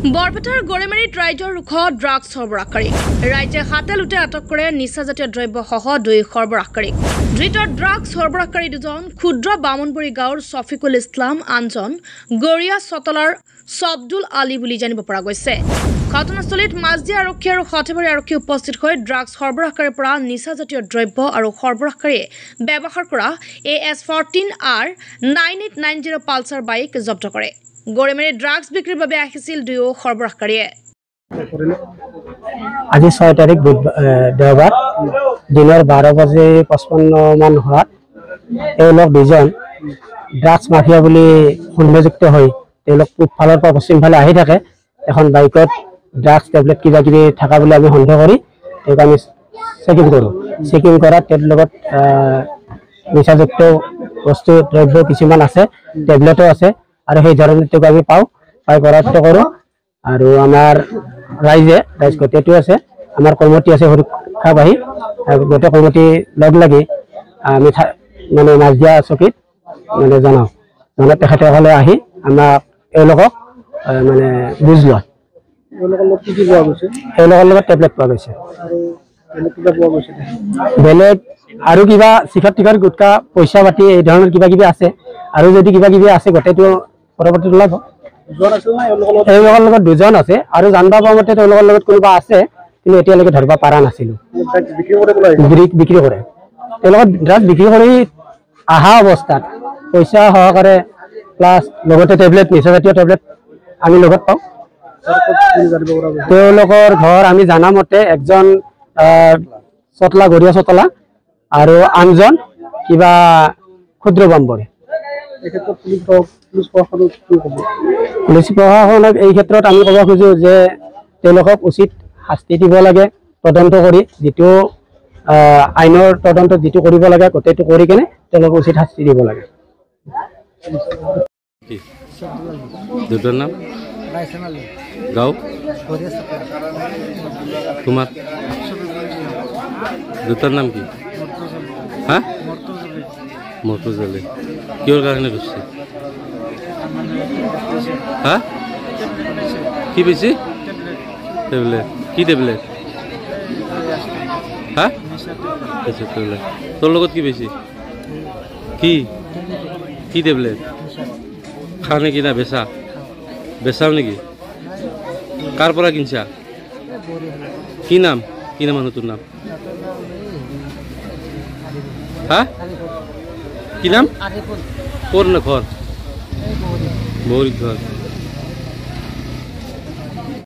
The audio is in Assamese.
বৰপেটাৰ গড়েমাৰীত ৰাইজৰ ৰুখত ড্ৰাগছ সৰবৰাহকাৰী ৰাইজে হাতে লুটে আটক কৰে নিচাজাতীয় দ্ৰব্যসহ 2 সৰবৰাহকাৰীক ধৃত ড্ৰাগছ সৰবৰাহকাৰী দুজন ক্ষুদ্ৰ বামুনবৰী গাঁৱৰ ছফিকুল ইছলাম আনজন গৰিয়া চতলাৰ ছবদুল আলী বুলি জানিব পৰা গৈছে ঘটনাস্থলীত মাজদিয়া আৰক্ষী আৰু সৰ্থেবাৰী আৰক্ষী উপস্থিত হৈ ড্ৰাগছ সৰবৰাহকাৰীৰ পৰা নিচাজাতীয় দ্ৰব্য আৰু সৰবৰাহকাৰীয়ে ব্যৱহাৰ কৰা AS14R 9890 পালচাৰ বাইক জব্দ কৰে গড়েমাৰী ড্ৰাগছ বিক্ৰীৰ বাবে আহিছিল 2 সৰবৰাহকাৰীয়ে আজি 6 তাৰিখ দেওবাৰ দিনৰ 12:55 মান হোৱাত এওঁলোক দুজন ড্ৰাগছ মাফিয়া বুলি সন্দেহযুক্ত হৈ তেওঁলোক পূবফালৰ পৰা পশ্চিমফালে আহি থাকে এখন বাইকত ড্ৰাগছ টেবলেট কিবা কিবি থকা বুলি আমি সন্দেহ কৰি তেওঁক আমি চেকিং কৰোঁ চেকিং কৰাত তেওঁৰ লগত নিচাযুক্ত বস্তু দ্ৰব্য কিছুমান আছে টেবলেটো আছে আৰু সেই ধৰণে তেওঁক আমি পাই পৰাস্ত কৰোঁ আৰু আমাৰ ৰাইজ গোটেইটো আছে আমাৰ কমিটি আছে সুৰক্ষা বাহিনী গোটেই কমিটি লগ লাগি আমি মানে মাজদিয়া চকীত মানে জনাওঁ তেখেতসকলে আহি আমাক এওঁলোকক মানে বুজ লয় এওঁলোকৰ লগত টেবলেট পোৱা গৈছে বেলেগ আৰু কিবা চিখৰ টিখৰ গুটকা পইচা পাতি এই ধৰণৰ কিবা কিবি আছে আৰু যদি কিবা কিবি আছে গোটেইটো পৰৱৰ্তী ওলাব এওঁলোকৰ লগত 2জন আছে আৰু জানিব পৰা মতে তেওঁলোকৰ লগত কোনোবা আছে কিন্তু এতিয়ালৈকে ধৰিব পৰা নাছিলোঁ বিক্ৰী কৰে তেওঁলোকৰ ড্ৰাগছ বিক্ৰী কৰি অহা অৱস্থাত পইচা সহকাৰে প্লাছ লগতে টেবলেট নিচাজাতীয় টেবলেট আমি লগত পাওঁ তেওঁলোকৰ ঘৰ আমি জানা মতে একজন চতলা গৰিয়া চতলা আৰু আনজন কিবা ক্ষুদ্ৰ বামবৰী পুলিচ প্ৰশাসনক এই ক্ষেত্ৰত আমি ক'ব খোজোঁ যে তেওঁলোকক উচিত শাস্তি দিব লাগে তদন্ত কৰি যিটো আইনৰ তদন্ত যিটো কৰিব লাগে গোটেইটো কৰি কেনে তেওঁলোকক উচিত শাস্তি দিব লাগে দুটাৰ নাম গাঁও তোমাৰ দুটাৰ নাম কি হা মৰ্তুজালি কিহৰ কাৰণে গৈছে হা কি বেছি টেবলেট কি টেবলেট হা টেবলেট তোৰ লগত কি বেছি কি কি টেবলেট খা নে কিনা বেচাও নেকি কাৰ পৰা কিনছা কি নাম মানুহটোৰ নাম হা কি নাম ক'ৰ না ঘৰ বৌৰী ঘৰ